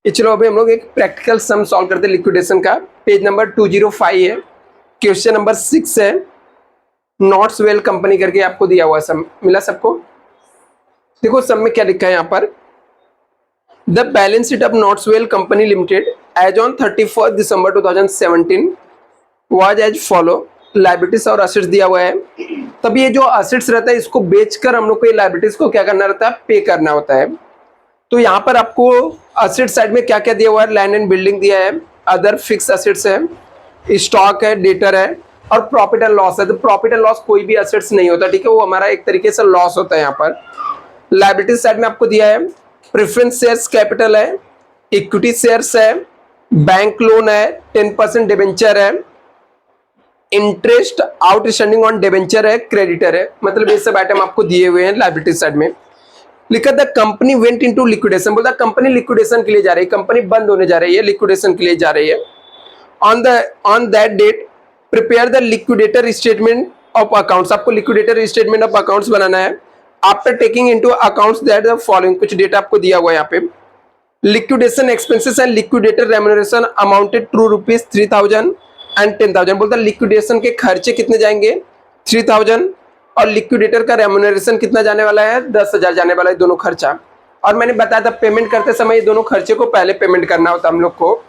ये चलो अभी हम लोग एक प्रैक्टिकल सम सॉल्व करते हैं लिक्विडेशन का। पेज नंबर 205 है, क्वेश्चन नंबर 6 है। नॉट्सवेल कंपनी करके आपको दिया हुआ सम मिला सबको। देखो सम में क्या लिखा है यहाँ पर, the balance sheet of Notswell company limited as on 31 December 2017 was as follow. Liabilities और असेट्स दिया हुआ है। तब ये जो असेट्स रहता है इसको बेचकर हम लोग को ये लाइबिलिटीज को क्या करना रहता है, पे करना होता है। तो यहाँ पर आपको असेट साइड में क्या क्या दिया हुआ है, लैंड एंड बिल्डिंग दिया है, अदर फिक्स असेट्स है, स्टॉक है, डेटर है और प्रॉफिट एंड लॉस है। तो प्रॉफिट एंड लॉस कोई भी असेट्स नहीं होता, ठीक है, वो हमारा एक तरीके से लॉस होता है। यहाँ पर लायबिलिटी साइड में आपको दिया है प्रेफरेंस शेयर्स कैपिटल है, इक्विटी शेयर्स है, बैंक लोन है, 10% डिबेंचर है, इंटरेस्ट आउटस्टैंडिंग ऑन डिबेंचर है, क्रेडिटर है। मतलब ये सब आइटम आपको दिए हुए हैं लायबिलिटी साइड में। लिखा the company went into liquidation, बोलता कंपनी लिक्विडेशन के लिए जा रही है, कंपनी बंद होने जा रही है, लिक्विडेशन के लिए जा रही है। On that date prepare the liquidator statement of accounts, आपको लिक्विडेटर स्टेटमेंट ऑफ अकाउंट्स बनाना है। After taking into accounts that the following, कुछ डेटा आपको दिया हुआ है यहाँ पे। Liquidation expenses and liquidator remuneration amounted to rupees 3000 and 10,000। बोलता लिक्विडेशन के खर्चे कितने जाएंगे, 3000, और लिक्विडेटर का रेम्यूनरेशन कितना जाने वाला है, 10,000 जाने वाला है, दोनों खर्चा। और मैंने बताया था पेमेंट करते समय ये दोनों खर्चे को पहले पेमेंट करना होता हम लोग को।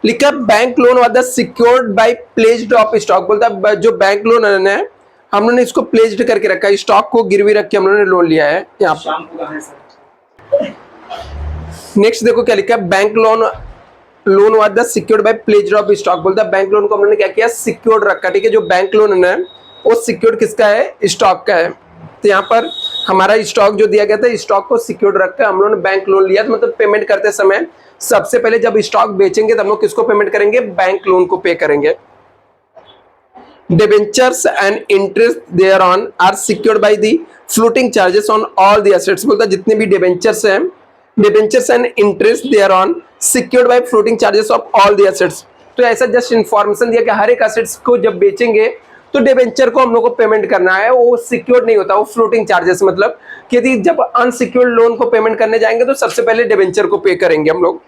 लिखा bank loan was the secured by pledged of stock, बोलता जो बैंक लोन है हम लोगों ने इसको प्लेज्ड करके रखा है, स्टॉक को गिरवी रख के हम लोगों ने लोन लिया है। यहाँ पर नेक्स्ट देखो क्या लिखा है, bank loan was the secured by pledged of stock, बोलता बैंक लोन को हम लोगों ने क्या किया, सिक्योर्ड रखा, ठीक है। जो बैंक लोन है वो सिक्योर्ड किसका है, स्टॉक का है। तो यहाँ पर हमारा स्टॉक जो दिया गया था, स्टॉक को सिक्योर्ड रखकर हम लोगों ने बैंक लोन लिया। तो मतलब पेमेंट करते समय सबसे पहले जब स्टॉक बेचेंगे तब हम लोग किसको पेमेंट करेंगे, बैंक लोन को पे करेंगे। Debentures and interest thereon are secured by the floating charges on all the assets, बोलता जितने भी डिबेंचर्स हैं, debentures and interest thereon secured by floating charges of all the assets. तो ऐसा just information दिया कि हर एक assets को जब बेचेंगे तो डिबेंचर को हम लोग को पेमेंट करना है, वो सिक्योर्ड नहीं होता, वो फ्लोटिंग चार्जेस, मतलब कि यदि जब अनसिक्योर्ड लोन को पेमेंट करने जाएंगे तो सबसे पहले डिबेंचर को पे करेंगे हम लोग।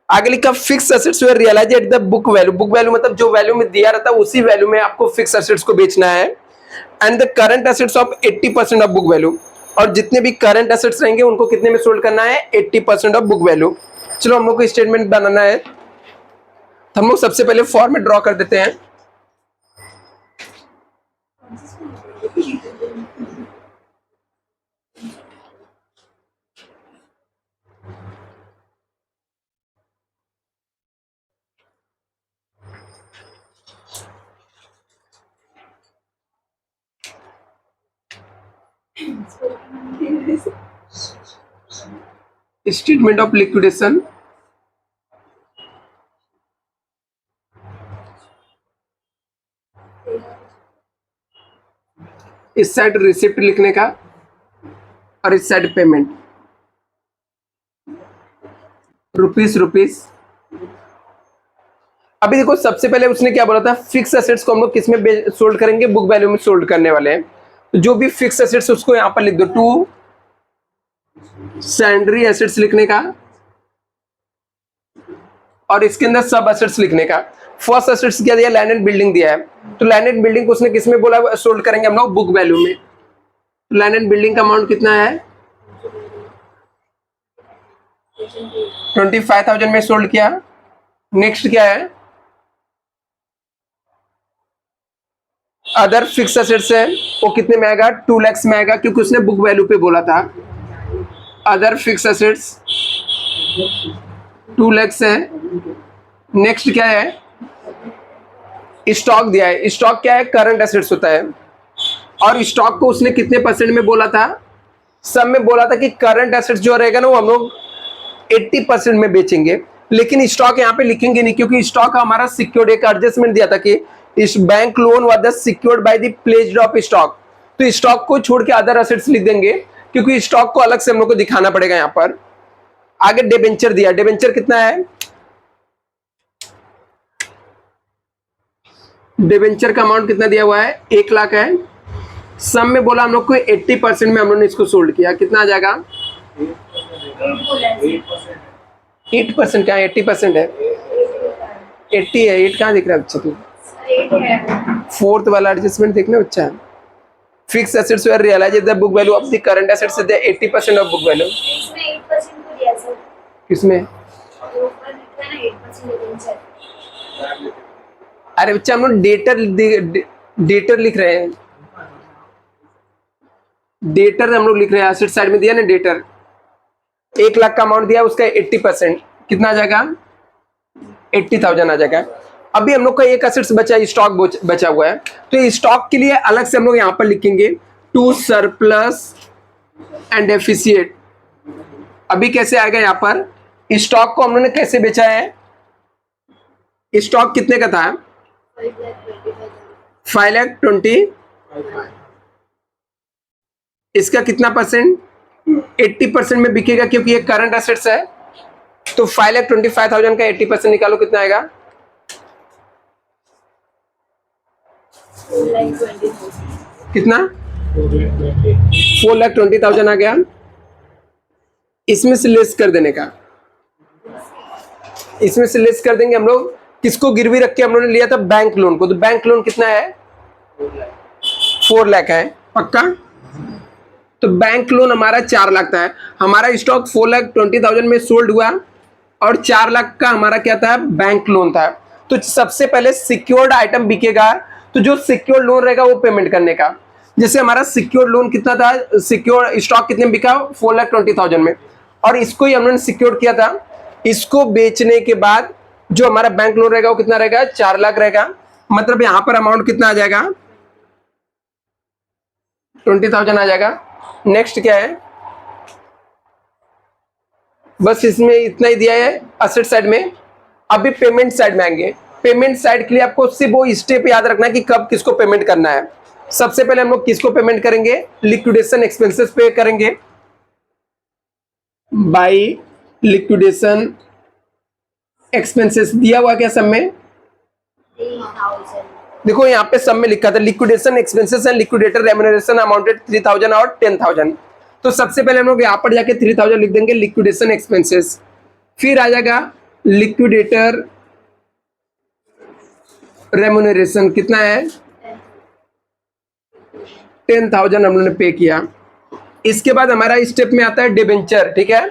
आगे लिखा fix assets were realised at the book value, book value मतलब जो वैल्यू में दिया रहता है उसी वैल्यू में आपको फिक्स एसेट्स को बेचना है। And the current assets of 80% of book value, और जितने भी करंट एसेट्स रहेंगे उनको कितने में सोल्ड करना है, 80% ऑफ बुक वैल्यू। चलो हम लोग को स्टेटमेंट बनाना है, हम लोग सबसे पहले फॉर्म में ड्रॉ कर देते हैं। स्टेटमेंट ऑफ लिक्विडेशन, इस साइड रिसिप्ट लिखने का और इस साइड पेमेंट, रुपीस। अभी देखो सबसे पहले उसने क्या बोला था, फिक्स एसेट्स को हम लोग किस में सोल्ड करेंगे, बुक वैल्यू में सोल्ड करने वाले हैं। तो जो भी फिक्स एसेट्स उसको यहां पर लिख दो, टू सैंडरी एसेट्स लिखने का और इसके अंदर सब एसेट्स लिखने का। फर्स्ट एसेट्स क्या दिया, लैंड एंड बिल्डिंग दिया है, तो लैंड एंड बिल्डिंग को उसने किसमें बोला, सोल्ड करेंगे हम लोग बुक वैल्यू में। तो लैंड एंड बिल्डिंग का अमाउंट कितना है, 25,000 में सोल्ड किया। नेक्स्ट क्या है, अदर फिक्स एसेट्स है, वो कितने में आएगा, 2 लाख में आएगा, क्योंकि उसने बुक वैल्यू पे बोला था। अदर फिक्स एसेट्स 2 लाख है। नेक्स्ट क्या है, स्टॉक दिया है, स्टॉक क्या है, करंट एसेट्स होता है, और स्टॉक को उसने कितने परसेंट में बोला था, सब में बोला था कि करंट एसेट्स जो रहेगा ना वो हम लोग 80% में बेचेंगे। लेकिन स्टॉक यहाँ पे लिखेंगे नहीं, क्योंकि स्टॉक हमारा सिक्योर्ड, एक एडजस्टमेंट दिया था कि इस bank loan was the secured by the pledged of stock, तो स्टॉक को छोड़ के अदर एसेट्स लिख देंगे, क्योंकि स्टॉक को अलग से हम लोग को दिखाना पड़ेगा यहाँ पर। आगे डिबेंचर दिया, डिबेंचर कितना है, डिबेंचर का अमाउंट कितना दिया हुआ है, 1 लाख है। सम में बोला हम लोग को 80% में हम लोगों ने इसको सोल्ड किया, कितना आ जाएगा, 8% क्या, 80% है? 80 है, 8 कहाँ दिख रहा है बच्चा तू? फोर्थ वाला एडजस्टमेंट देखना बच्चा। Fix assets where realise the book value of the current assets the 80% of book value. इसमें 8% को दिया सर, किसमें? जो ऊपर लिखा है ना 8% डिबेंचर। अरे बच्चा हम लोग डेटर लिख रहे हैं, डेटर हम लोग लिख रहे हैं। एसेट साइड में दिया ना डेटर, 1 लाख का अमाउंट दिया, उसका 80% कितना आ जाएगा? 80,000 आ जाएगा। अभी हम लोग का एक एसेट्स बचा, स्टॉक बचा हुआ है, तो स्टॉक के लिए अलग से हम लोग यहाँ पर लिखेंगे टू सरप्लस एंड डेफिसिएट। अभी कैसे आएगा यहाँ पर? स्टॉक को हम लोगों ने कैसे बेचा है? स्टॉक कितने का था? 5,20,000। इसका कितना परसेंट? 80% में बिकेगा, क्योंकि ये करंट एसेट्स है। तो 5,25,000 का 80% निकालो, कितना आएगा? 4,20,000। कितना? 4,20,000 आ गया। इसमें से लेस कर देने का, इसमें से लेस कर देंगे हम लोग। किसको गिरवी रख के हम लोगों ने लिया था? बैंक लोन को। तो बैंक लोन कितना है? 4 लाख है, पक्का? तो बैंक लोन हमारा 4 लाख था। हमारा स्टॉक 4,20,000 में सोल्ड हुआ और 4 लाख का हमारा क्या था? बैंक लोन था। तो सबसे पहले सिक्योर्ड आइटम बिकेगा, तो जो सिक्योर्ड लोन रहेगा वो पेमेंट करने का। जैसे हमारा सिक्योर्ड लोन कितना था? सिक्योर स्टॉक कितने में बिका? 4,20,000 में, और इसको ही हमने सिक्योर किया था। इसको बेचने के बाद जो हमारा बैंक लोन रहेगा वो कितना रहेगा? 4 लाख रहेगा। मतलब यहां पर अमाउंट कितना आ जाएगा? 20,000 आ जाएगा। नेक्स्ट क्या है? बस इसमें इतना ही दिया है एसेट साइड में। अभी पेमेंट साइड में आएंगे। पेमेंट साइड के लिए आपको सिर्फ वो स्टेप याद रखना है कि कब किसको पेमेंट करना है। सबसे पहले हम लोग किसको पेमेंट करेंगे? लिक्विडेशन एक्सपेंसेस पे करेंगे बाय लिक्विडेशन एक्सपेंसेस। दिया हुआ क्या सब में? 3,000। देखो यहाँ पे सब में लिखा था liquidation expenses and liquidator remuneration amounted 3,000 और 10,000। तो सबसे पहले हम लोग यहाँ पर जाके 3,000 लिख देंगे लिक्विडेशन एक्सपेंसेस। फिर आ जाएगा लिक्विडेटर रेम्युनरेशन, कितना है? 10,000 हम लोगों ने पे किया। इसके बाद हमारा स्टेप में आता है डिबेंचर, ठीक है?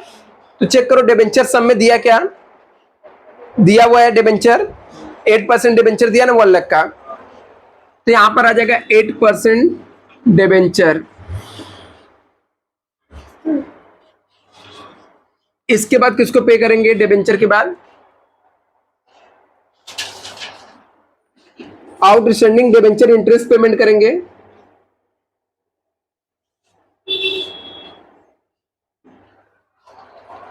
तो चेक करो डिबेंचर सब में दिया क्या? दिया हुआ है डिबेंचर 8% डिबेंचर दिया ना 1 लाख का, तो यहां पर आ जाएगा 8% डिबेंचर। इसके बाद किसको पे करेंगे डिबेंचर के बाद? आउटस्टैंडिंग डिबेंचर इंटरेस्ट पेमेंट करेंगे।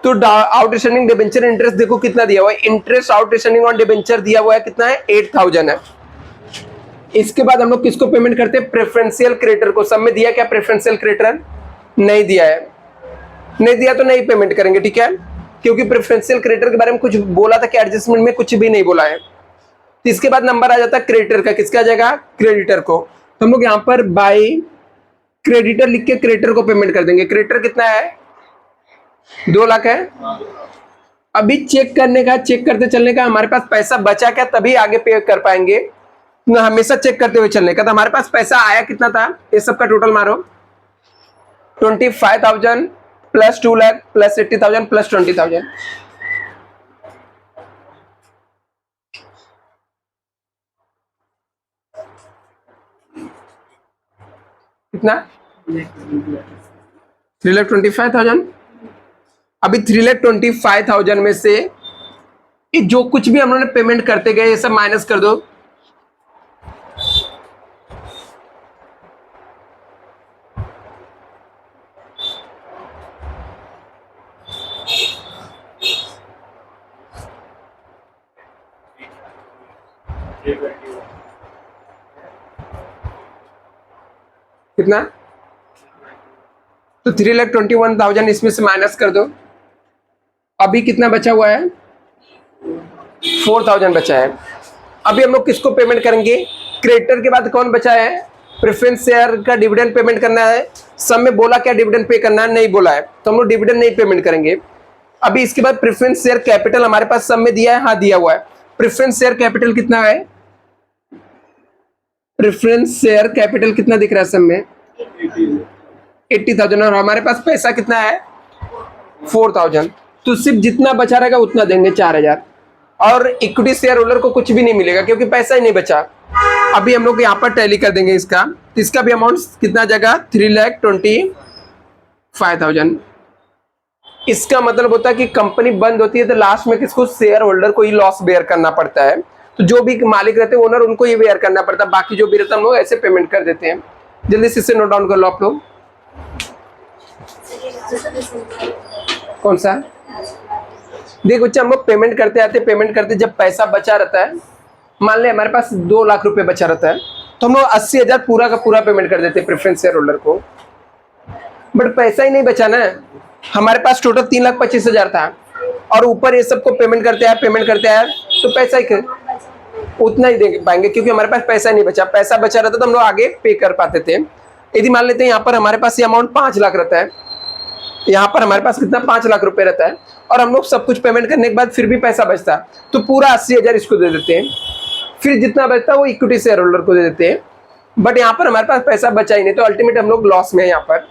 तो आउटस्टैंडिंग डिबेंचर इंटरेस्ट देखो कितना दिया हुआ है। इंटरेस्ट आउटस्टैंडिंग ऑन डिबेंचर दिया हुआ है, कितना है? 8,000 है। इसके बाद हम लोग किसको पेमेंट करते हैं? प्रेफरेंशियल क्रेडिटर को। सब में दिया क्या प्रेफरेंशियल क्रेडिटर? नहीं दिया है। नहीं दिया तो नहीं पेमेंट करेंगे, ठीक है? क्योंकि प्रेफरेंशियल क्रेडिटर के बारे में कुछ बोला था कि एडजस्टमेंट में कुछ भी नहीं बोला है। तो इसके बाद नंबर आ जाता है क्रेडिटर का। किसका आ जाएगा? क्रेडिटर को। तो हम लोग यहाँ पर बाय क्रेडिटर लिख के क्रेडिटर को पेमेंट कर देंगे। क्रेडिटर कितना है? 2 लाख है। अभी चेक करने का, चेक करते चलने का, हमारे पास पैसा बचा क्या तभी आगे पे कर पाएंगे। तो हमेशा चेक करते हुए चलने का। तो हमारे पास पैसा आया कितना था? ये सब का टोटल मारो। 25,000 प्लस 2 लाख प्लस 80,000 प्लस 20,000। कितना? 3,25,000। अभी 3,25,000 में से जो कुछ भी हम लोगों ने पेमेंट करते गए ये सब माइनस कर दो। कितना? तो 3,21,000 इसमें से माइनस कर दो। अभी कितना बचा हुआ है? 4,000 बचा है। अभी हम लोग किसको पेमेंट करेंगे? क्रेडिटर के बाद कौन बचा है? प्रेफरेंस शेयर का डिविडेंड पेमेंट करना है, सब में बोला क्या डिविडेंड पे करना है, नहीं बोला है, तो हम लोग डिविडेंड नहीं पेमेंट करेंगे। अभी इसके बाद प्रेफरेंस शेयर कैपिटल हमारे पास सब में दिया है, हाँ दिया हुआ है। प्रेफरेंस शेयर कैपिटल कितना है, प्रेफरेंस शेयर कैपिटल कितना दिख रहा है सब में, 80,000, और हमारे पास पैसा कितना है 4,000, तो सिर्फ जितना बचा रहेगा उतना देंगे 4,000, और इक्विटी शेयर होल्डर को कुछ भी नहीं मिलेगा क्योंकि पैसा ही नहीं बचा। अभी हम लोग यहाँ पर टैली कर देंगे इसका, तो इसका भी अमाउंट कितना जगह 3,25,000। इसका मतलब होता है कि कंपनी बंद होती है तो लास्ट में किसको, शेयर होल्डर को ही लॉस बेयर करना पड़ता है। तो जो भी मालिक रहते हैं ओनर, उनको ही बेयर करना पड़ता है, बाकी जो भी रहता है हम लोग ऐसे पेमेंट कर देते हैं। जल्दी से इसे नोट डाउन कर लो आप लोग। कौन सा, देखो बच्चा, हम लोग पेमेंट करते आते, पेमेंट करते जब पैसा बचा रहता है, मान ले हमारे पास 2 लाख रुपए बचा रहता है, तो हम लोग 80,000 पूरा का पूरा पेमेंट कर देते हैं प्रेफरेंस शेयर होल्डर को। बट पैसा ही नहीं बचा ना, हमारे पास टोटल 3,25,000 था, और ऊपर ये सबको पेमेंट करते हैं तो पैसा ही उतना ही दे पाएंगे क्योंकि हमारे पास पैसा नहीं बचा। पैसा बचा रहता तो हम लोग आगे पे कर पाते थे। यदि मान लेते हैं यहाँ पर हमारे पास ये अमाउंट 5 लाख रहता है, यहाँ पर हमारे पास कितना 5 लाख रुपए रहता है, और हम लोग सब कुछ पेमेंट करने के बाद फिर भी पैसा बचता है, तो पूरा 80,000 इसको दे देते हैं, फिर जितना बचता है वो इक्विटी शेयर होल्डर को दे देते हैं। बट यहाँ पर हमारे पास पैसा बचा ही नहीं, तो अल्टीमेट हम लोग लॉस में है यहाँ पर।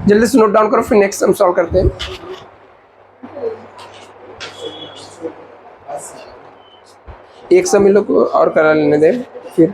जल्दी से नोट डाउन करो, फिर नेक्स्ट हम सॉल्व करते हैं। एक समय लोग को और करा लेने दे फिर।